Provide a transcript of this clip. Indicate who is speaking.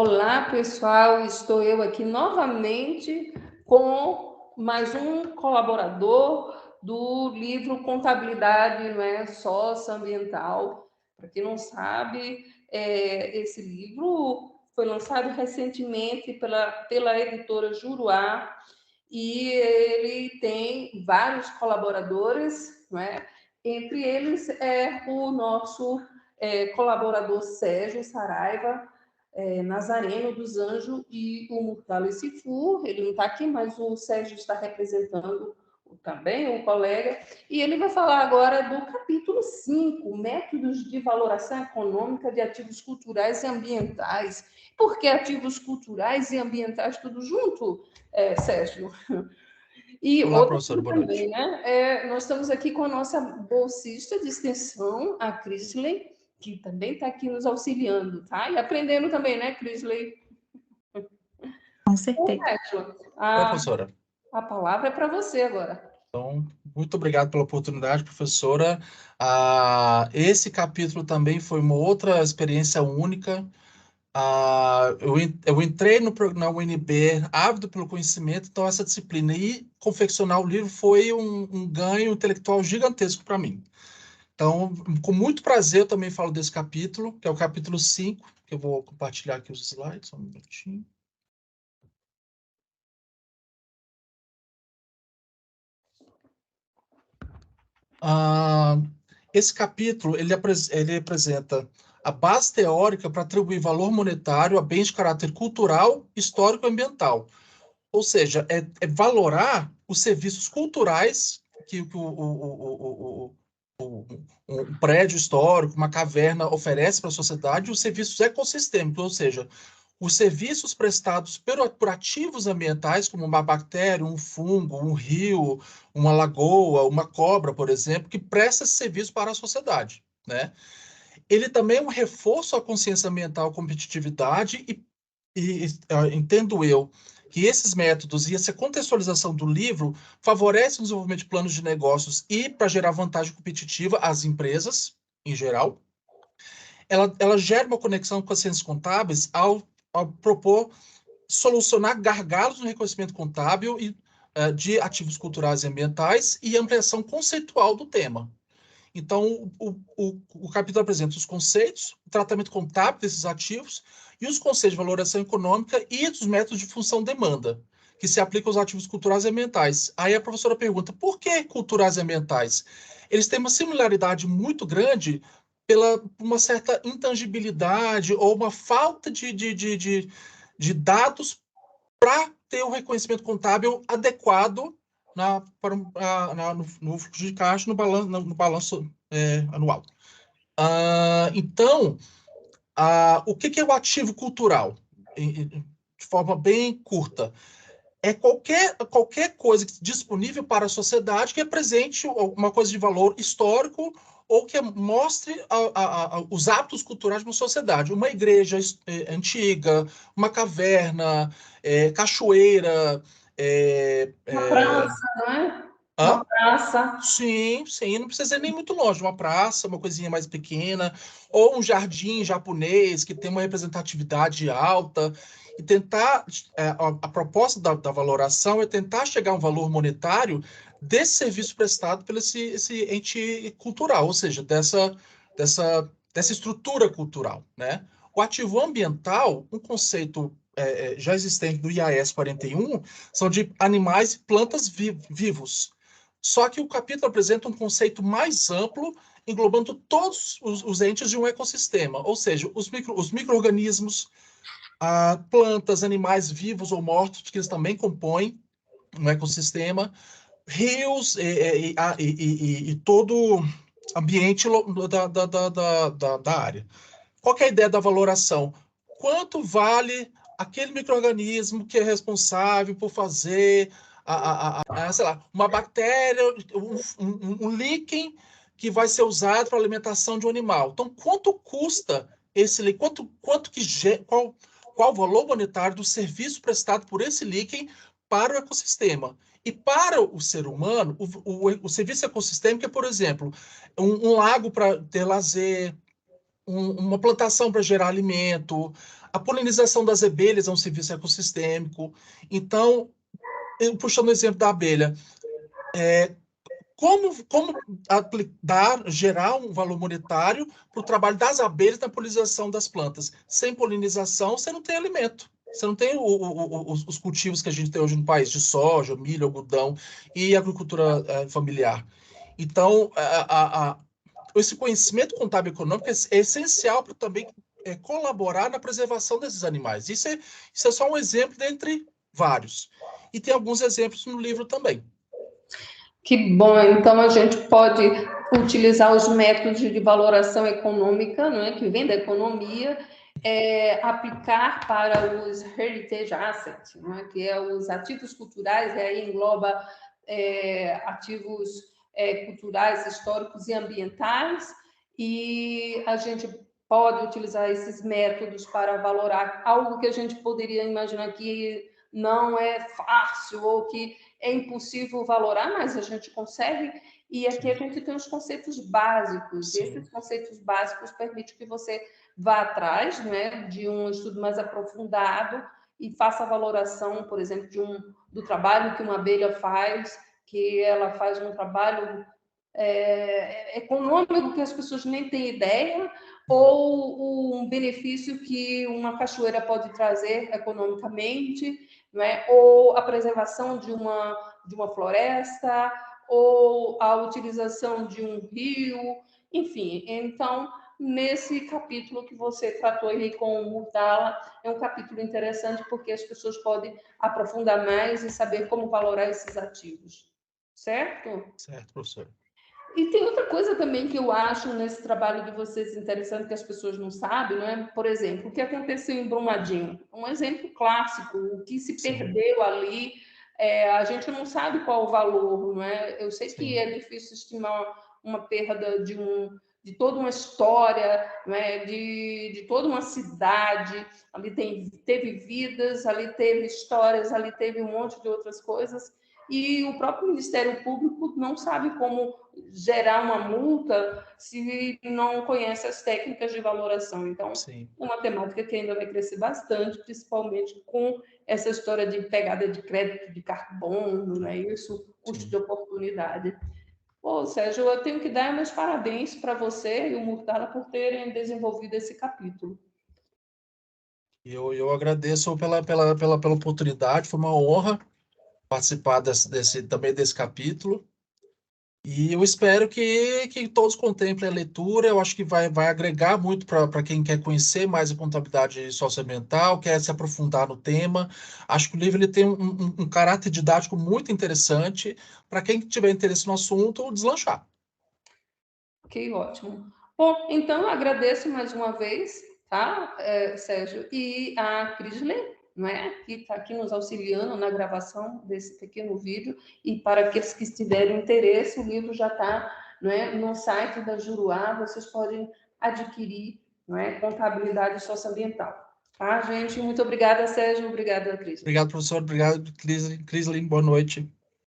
Speaker 1: Olá, pessoal. Estou eu aqui novamente com mais um colaborador do livro Contabilidade, não é, Socioambiental. Para quem não sabe, esse livro foi lançado recentemente pela editora Juruá e ele tem vários colaboradores, não é? Entre eles é o nosso colaborador Sérgio Saraiva, Nazareno dos Anjos e o Murtala Sifu. Ele não está aqui, mas o Sérgio está representando também, o colega, e ele vai falar agora do capítulo 5, métodos de valoração econômica de ativos culturais e ambientais. Por que ativos culturais e ambientais tudo junto, Sérgio? E
Speaker 2: Olá, professora, boa noite.
Speaker 1: também, né? Nós estamos aqui com a nossa bolsista de extensão, a Crisley, que também está aqui nos auxiliando, tá? E aprendendo também, né, Crisley?
Speaker 3: Com certeza.
Speaker 2: Oi, professora.
Speaker 1: A palavra é para você agora.
Speaker 2: Então, muito obrigado pela oportunidade, professora. Esse capítulo também foi uma outra experiência única. Eu entrei na UNB ávido pelo conhecimento, então essa disciplina e confeccionar o livro foi um ganho intelectual gigantesco para mim. Então, com muito prazer, eu também falo desse capítulo, que é o capítulo 5, que eu vou compartilhar aqui os slides, só um minutinho. Esse capítulo ele apresenta a base teórica para atribuir valor monetário a bens de caráter cultural, histórico e ambiental. Ou seja, é valorar os serviços culturais que um prédio histórico, uma caverna oferece para a sociedade, os serviços ecossistêmicos, ou seja, os serviços prestados por ativos ambientais, como uma bactéria, um fungo, um rio, uma lagoa, uma cobra, por exemplo, que presta esse serviço para a sociedade, né? Ele também é um reforço à consciência ambiental, competitividade entendo eu que esses métodos e essa contextualização do livro favorecem o desenvolvimento de planos de negócios e para gerar vantagem competitiva às empresas, em geral. Ela gera uma conexão com as ciências contábeis ao propor solucionar gargalos no reconhecimento contábil de ativos culturais e ambientais e ampliação conceitual do tema. Então, o capítulo apresenta os conceitos, o tratamento contábil desses ativos e os conceitos de valoração econômica e dos métodos de função-demanda, que se aplicam aos ativos culturais e ambientais. Aí a professora pergunta, por que culturais e ambientais? Eles têm uma similaridade muito grande pela uma certa intangibilidade ou uma falta de dados para ter um reconhecimento contábil adequado no fluxo de caixa, no balanço anual. Então, o que é o ativo cultural? De forma bem curta. É qualquer coisa disponível para a sociedade que apresente uma coisa de valor histórico ou que mostre os hábitos culturais de uma sociedade. Uma igreja antiga, uma caverna, cachoeira.
Speaker 1: Uma praça, não é? Uma praça.
Speaker 2: Sim, não precisa ir nem muito longe. Uma praça, uma coisinha mais pequena, ou um jardim japonês que tem uma representatividade alta. E tentar, a proposta da valoração é tentar chegar a um valor monetário desse serviço prestado pelo esse ente cultural, ou seja, dessa estrutura cultural, né? O ativo ambiental, um conceito já existente do IAS 41, são de animais e plantas vivos. Só que o capítulo apresenta um conceito mais amplo, englobando todos os entes de um ecossistema, ou seja, os micro-organismos, plantas, animais vivos ou mortos, que eles também compõem um ecossistema, rios e todo ambiente da área. Qual que é a ideia da valoração? Quanto vale aquele micro-organismo que é responsável por fazer, sei lá, uma bactéria, um líquen que vai ser usado para a alimentação de um animal. Então, quanto custa esse líquen? Qual o valor monetário do serviço prestado por esse líquen para o ecossistema? E para o ser humano, o serviço ecossistêmico é, por exemplo, um lago para ter lazer, uma plantação para gerar alimento, a polinização das abelhas é um serviço ecossistêmico. Então, puxando o exemplo da abelha, como gerar um valor monetário para o trabalho das abelhas na polinização das plantas? Sem polinização, você não tem alimento. Você não tem os cultivos que a gente tem hoje no país, de soja, milho, algodão e agricultura familiar. Então, esse conhecimento contábil econômico é essencial para também colaborar na preservação desses animais. Isso é só um exemplo dentre vários. E tem alguns exemplos no livro também.
Speaker 1: Que bom, então a gente pode utilizar os métodos de valoração econômica, não é, que vem da economia, aplicar para os heritage assets, não é, que é os ativos culturais, e aí engloba ativos culturais, históricos e ambientais, e a gente pode utilizar esses métodos para valorar algo que a gente poderia imaginar que não é fácil ou que é impossível valorar, mas a gente consegue. E aqui a gente tem os conceitos básicos. E esses conceitos básicos permitem que você vá atrás, né, de um estudo mais aprofundado e faça a valoração, por exemplo, do trabalho que uma abelha faz, que ela faz um trabalho econômico que as pessoas nem têm ideia, ou um benefício que uma cachoeira pode trazer economicamente, né? Ou a preservação de uma floresta, ou a utilização de um rio, enfim. Então, nesse capítulo que você tratou aí com o Murtala, é um capítulo interessante porque as pessoas podem aprofundar mais e saber como valorar esses ativos. Certo?
Speaker 2: Certo, professor.
Speaker 1: E tem outra coisa também que eu acho nesse trabalho de vocês interessante que as pessoas não sabem, não é? Por exemplo, o que aconteceu em Brumadinho? Um exemplo clássico, o que se perdeu ali, a gente não sabe qual o valor, não é? Eu sei que é difícil estimar uma perda de toda uma história, não é? de toda uma cidade, ali teve vidas, ali teve histórias, ali teve um monte de outras coisas, e o próprio Ministério Público não sabe como gerar uma multa se não conhece as técnicas de valoração. Então, é uma temática que ainda vai crescer bastante, principalmente com essa história de pegada de crédito de carbono, né? Isso, custo de oportunidade. Pô, Sérgio, eu tenho que dar meus parabéns para você e o Murtala por terem desenvolvido esse capítulo.
Speaker 2: Eu agradeço pela oportunidade, foi uma honra participar também desse capítulo. E eu espero que todos contemplem a leitura. Eu acho que vai agregar muito para quem quer conhecer mais a contabilidade socioambiental, quer se aprofundar no tema. Acho que o livro ele tem um caráter didático muito interessante para quem tiver interesse no assunto deslanchar.
Speaker 1: Ok, ótimo. Bom, então eu agradeço mais uma vez, tá, Sérgio? E a Crisley, não é? Que está aqui nos auxiliando na gravação desse pequeno vídeo. E para aqueles que tiverem interesse, o livro já está, não é, no site da Juruá, vocês podem adquirir, não é, Contabilidade Socioambiental. Tá, gente? Muito obrigada, Sérgio. Obrigada, Crisley.
Speaker 2: Obrigado, professor. Obrigado, Crisley. Boa noite.